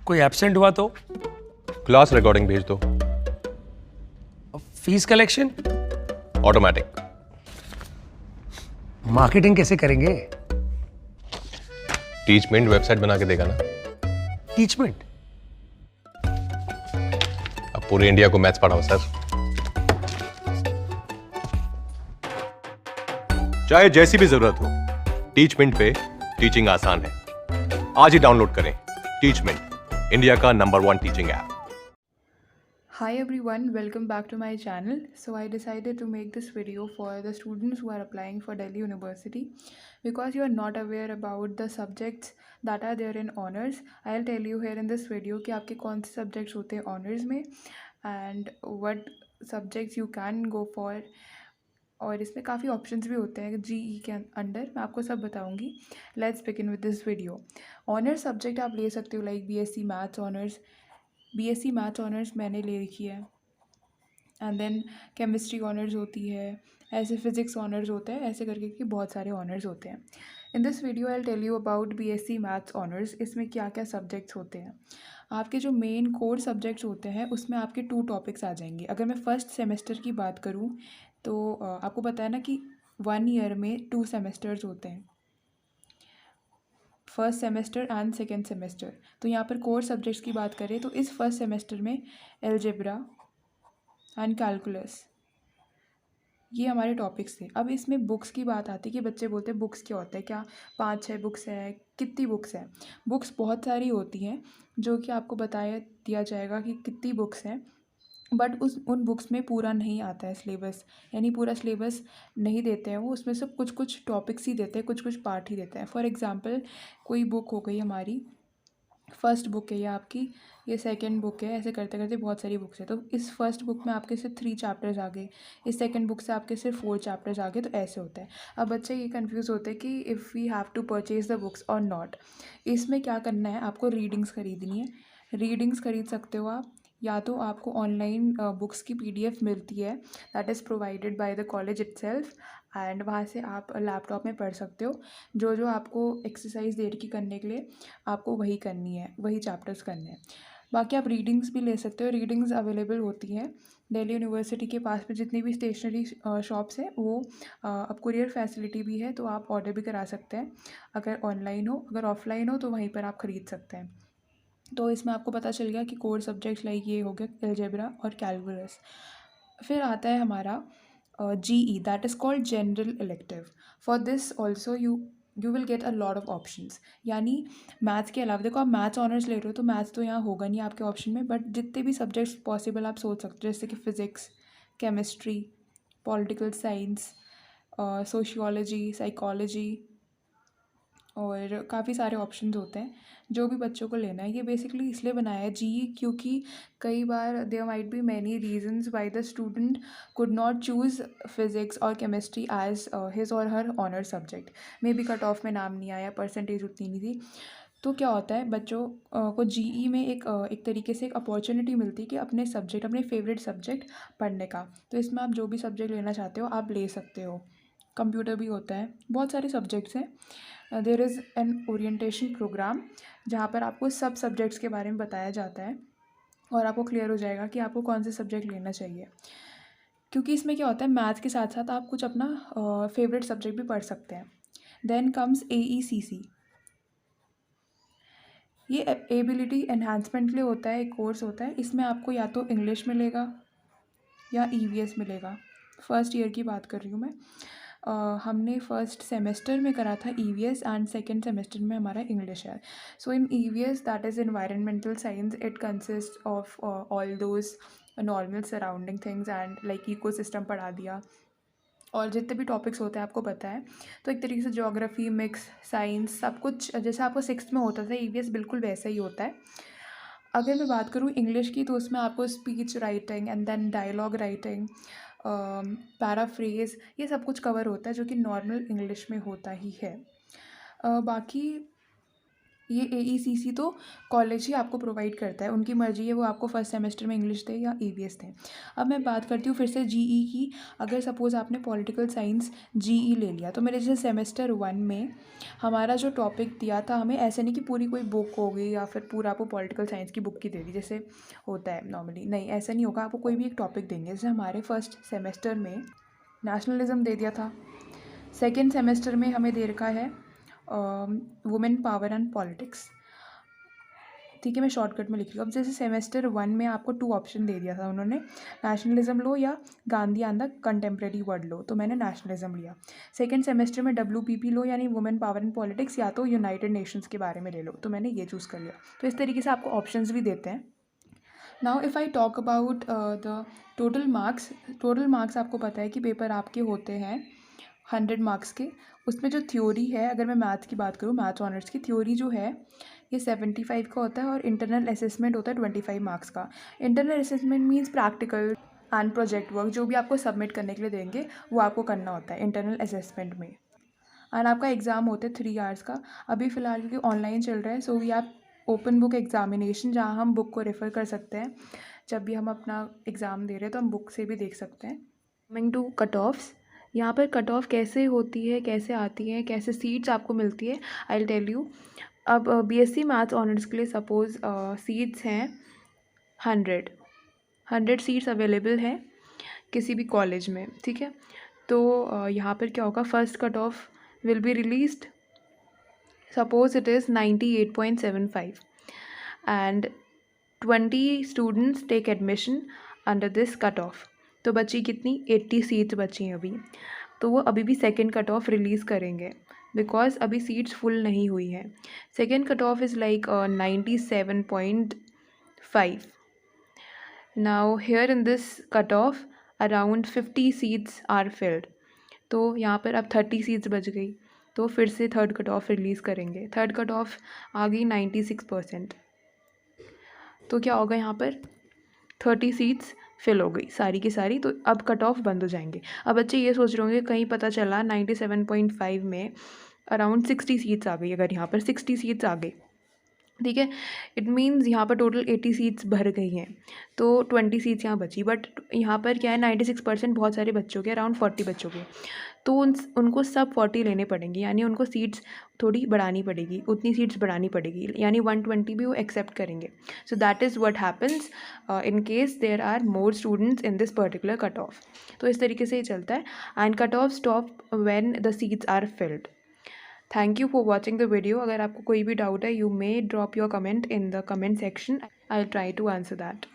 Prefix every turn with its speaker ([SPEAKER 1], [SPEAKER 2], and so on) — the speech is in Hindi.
[SPEAKER 1] कोई एब्सेंट हुआ तो?
[SPEAKER 2] क्लास रिकॉर्डिंग भेज दो।
[SPEAKER 1] Fees collection?
[SPEAKER 2] ऑटोमेटिक।
[SPEAKER 1] मार्केटिंग कैसे करेंगे?
[SPEAKER 2] टीचमेंट वेबसाइट बना के देगा ना।
[SPEAKER 1] टीचमेंट?
[SPEAKER 2] अब पूरे इंडिया को मैथ्स पढ़ाओ सर। चाहे जैसी भी जरूरत हो, टीचमेंट पे टीचिंग आसान है। आज ही डाउनलोड करें टीचमेंट, इंडिया का number 1 teaching app.
[SPEAKER 3] Hi everyone, welcome back to my channel. So I decided to make this video for the students who are applying for Delhi University because you are not aware about the subjects that are there in honors. I'll tell you here in this video कि आपके कौन से subjects होते हैं honors में and what subjects you can go for. और इसमें काफ़ी ऑप्शंस भी होते हैं जीई के अंडर, मैं आपको सब बताऊंगी। Let's begin with this video. Honours subject आप ले सकते हो like BSc maths honours. BSc maths honours मैंने ले रखी है। एंड देन केमिस्ट्री ऑनर्स होती है, ऐसे फिज़िक्स ऑनर्स होते हैं, ऐसे करके कि बहुत सारे ऑनर्स होते हैं। In this video I tell you about BSc maths honours. इसमें क्या क्या सब्जेक्ट्स होते हैं। आपके जो मेन कोर सब्जेक्ट्स होते हैं उसमें आपके 2 टॉपिक्स आ जाएंगे। अगर मैं फर्स्ट सेमेस्टर की बात करूँ तो आपको पता है ना कि 1 ईयर में 2 सेमेस्टर्स होते हैं, first semester and second semester. तो यहाँ पर कोर सब्जेक्ट्स की बात करें तो इस फर्स्ट सेमेस्टर में एलजेब्रा एंड कैलकुलस, ये हमारे टॉपिक्स थे। अब इसमें बुक्स की बात आती है कि बच्चे बोलते हैं बुक्स क्या होता है, क्या 5-6 बुक्स है, कितनी बुक्स है। बुक्स बहुत सारी होती हैं जो कि आपको बताया दिया जाएगा कि कितनी बुक्स हैं, बट उन बुक्स में पूरा नहीं आता है सिलेबस, यानी पूरा सिलेबस नहीं देते हैं वो। उसमें से कुछ कुछ टॉपिक्स ही देते हैं, कुछ कुछ पार्ट ही देते हैं। फॉर एग्जांपल कोई बुक हो गई हमारी, फर्स्ट बुक है ये आपकी, ये सेकंड बुक है, ऐसे करते करते बहुत सारी बुक्स है। तो इस फर्स्ट बुक में आपके सिर्फ 3 चैप्टर्स आ गए, इस सेकंड बुक से आपके सिर्फ 4 चैप्टर्स आ गए, तो ऐसे होता है। अब बच्चे ये कंफ्यूज होते हैं कि if we have to purchase the books और नॉट। इसमें क्या करना है, आपको रीडिंग्स खरीदनी है। रीडिंग्स खरीद सकते हो आप, या तो आपको ऑनलाइन बुक्स की पीडीएफ मिलती है that is provided by the college itself, and वहाँ से आप लैपटॉप में पढ़ सकते हो। जो जो आपको एक्सरसाइज दे रखी करने के लिए आपको वही करनी है, वही चैप्टर्स करने हैं। बाकी आप रीडिंग्स भी ले सकते हो, रीडिंग्स अवेलेबल होती हैं दिल्ली यूनिवर्सिटी के पास में। जितनी भी स्टेशनरी शॉप्स हैं वो अब कुरियर फैसिलिटी भी है, तो आप ऑर्डर भी करा सकते हैं। अगर ऑनलाइन हो, अगर ऑफलाइन हो तो वहीं पर आप ख़रीद सकते हैं। तो इसमें आपको पता चल गया कि कोर सब्जेक्ट्स लाइक ये हो गया एलजेब्रा और कैलकुलस। फिर आता है हमारा GE, that is called general elective. For this also you will get a lot of options. यानी मैथ्स के अलावा, देखो आप मैथ्स ऑनर्स ले रहे हो तो मैथ्स तो यहाँ होगा नहीं आपके ऑप्शन में, बट जितने भी सब्जेक्ट्स पॉसिबल आप सोच सकते हो, जैसे कि physics, chemistry, political science, sociology, psychology, और काफ़ी सारे ऑप्शंस होते हैं जो भी बच्चों को लेना है। ये बेसिकली इसलिए बनाया है जी क्योंकि कई बार there might be many reasons why the student could not choose physics और केमिस्ट्री एज हिज और her honour subject. Maybe cut off में नाम नहीं आया, परसेंटेज उतनी नहीं थी। तो क्या होता है, बच्चों को जीई में एक तरीके से एक अपॉर्चुनिटी मिलती है कि अपने सब्जेक्ट, अपने फेवरेट सब्जेक्ट पढ़ने का। तो इसमें आप जो भी सब्जेक्ट लेना चाहते हो आप ले सकते हो। कंप्यूटर भी होता है, बहुत सारे सब्जेक्ट्स हैं। There is an orientation programme जहाँ पर आपको सब सब्जेक्ट्स के बारे में बताया जाता है और आपको क्लियर हो जाएगा कि आपको कौन से सब्जेक्ट लेना चाहिए। क्योंकि इसमें क्या होता है, मैथ्स के साथ साथ आप कुछ अपना फेवरेट सब्जेक्ट भी पढ़ सकते हैं। Then comes AECC। ये एबिलिटी एनहांसमेंट के लिए होता है, एक कोर्स होता है। इसमें आपको या तो इंग्लिश मिलेगा या EVS मिलेगा। फर्स्ट ईयर की बात कर रही हूँ मैं। हमने फर्स्ट सेमेस्टर में करा था EVS एंड सेकेंड सेमेस्टर में हमारा इंग्लिश है। सो इन EVS that is environmental science, it consist of all those normal surrounding things and like ecosystem पढ़ा दिया, और जितने भी टॉपिक्स होते हैं आपको पता है। तो एक तरीके से ज्योग्राफी मिक्स साइंस सब कुछ जैसे आपको 6th में होता था EVS, बिल्कुल वैसा ही होता है। अगर मैं बात करूँ इंग्लिश की तो उसमें आपको speech writing and then dialogue writing, paraphrase, ये सब कुछ कवर होता है जो कि नॉर्मल इंग्लिश में होता ही है। बाकी ये AECC तो कॉलेज ही आपको प्रोवाइड करता है, उनकी मर्जी है वो आपको फर्स्ट सेमेस्टर में इंग्लिश दे या EVS दें। अब मैं बात करती हूँ फिर से GE की। अगर सपोज़ आपने पॉलिटिकल साइंस GE ले लिया, तो मेरे जैसे सेमेस्टर 1 में हमारा जो टॉपिक दिया था, हमें ऐसे नहीं कि पूरी कोई बुक हो गई या फिर पूरा आपको पॉलिटिकल साइंस की बुक की दे दी जैसे होता है नॉर्मली, नहीं ऐसा नहीं होगा। आपको कोई भी एक टॉपिक देंगे। जैसे हमारे फर्स्ट सेमेस्टर में नेशनलिज्म दे दिया था, सेकेंड सेमेस्टर में हमें दे रखा है वुमेन पावर एंड पॉलिटिक्स। ठीक है, मैं शॉर्टकट में लिख रही हूँ। अब जैसे सेमेस्टर 1 में आपको 2 ऑप्शन दे दिया था उन्होंने, नेशनलिज्म लो या Gandhi and the contemporary world लो, तो मैंने नेशनलिज्म लिया। सेकंड सेमेस्टर में WPP लो यानी वुमेन पावर एंड पॉलिटिक्स, या तो यूनाइटेड नेशंस के बारे में ले लो, तो मैंने ये चूज़ कर लिया। तो इस तरीके से आपको ऑप्शंस भी देते हैं। Now if I talk about the total marks आपको पता है कि पेपर आपके होते हैं 100 मार्क्स के। उसमें जो थ्योरी है, अगर मैं मैथ्स की बात करूँ, मैथ्स ऑनर्स की थ्योरी जो है ये 75 का होता है और इंटरनल असेसमेंट होता है 25 मार्क्स का। Internal assessment means practical and project work जो भी आपको सबमिट करने के लिए देंगे वो आपको करना होता है इंटरनल असेसमेंट में। एंड आपका एग्ज़ाम होता है 3 आवर्स का। अभी फ़िलहाल क्योंकि ऑनलाइन चल रहा है, सो वी आप ओपन बुक एग्जामिनेशन, जहाँ हम बुक को रेफ़र कर सकते हैं। जब भी हम अपना एग्ज़ाम दे रहे हैं तो हम बुक से भी देख सकते हैं। कमिंग टू कट ऑफ्स, यहाँ पर कट ऑफ कैसे होती है, कैसे आती है, कैसे सीट्स आपको मिलती है, आई विल टेल यू। अब BSc मैथ्स ऑनर्स के लिए सपोज़ सीट्स हैं 100 सीट्स अवेलेबल हैं किसी भी कॉलेज में, ठीक है। तो यहाँ पर क्या होगा, first cut off will be released, suppose it is 98.75 and 20 students take admission under this cut off. तो बची कितनी, 80 सीट्स बची हैं अभी। तो वो अभी भी सेकेंड कट ऑफ रिलीज़ करेंगे बिकॉज अभी सीट्स फुल नहीं हुई हैं। Second cut off is like 97.5। Now here in this cut off around 50 seats are filled. तो यहाँ पर अब 30 सीट्स बच गई, तो फिर से थर्ड कट ऑफ रिलीज़ करेंगे। थर्ड कट ऑफ आ गई 96%। तो क्या होगा, यहाँ पर 30 सीट्स फिल हो गई सारी की सारी, तो अब कट ऑफ बंद हो जाएंगे। अब बच्चे ये सोच रहे होंगे कहीं पता चला 97.5 में अराउंड 60 सीट्स आ गई। अगर यहाँ पर 60 सीट्स आ गई, ठीक है, इट मीन्स यहाँ पर टोटल 80 सीट्स भर गई हैं, तो 20 सीट्स यहाँ बची। बट यहाँ पर क्या है, 96% बहुत सारे बच्चों के, अराउंड 40 बच्चों के, तो उनको सब 40 लेने पड़ेंगे, यानी उनको सीट्स थोड़ी बढ़ानी पड़ेगी, उतनी सीट्स बढ़ानी पड़ेगी, यानी 120 भी वो एक्सेप्ट करेंगे। So that is what happens in case there are more students in this particular cut off. तो इस तरीके से ये चलता है and cut off stop when the seats are filled. Thank you for watching the video. अगर आपको कोई भी डाउट है, you may drop your comment in the comment section, I will try to answer that.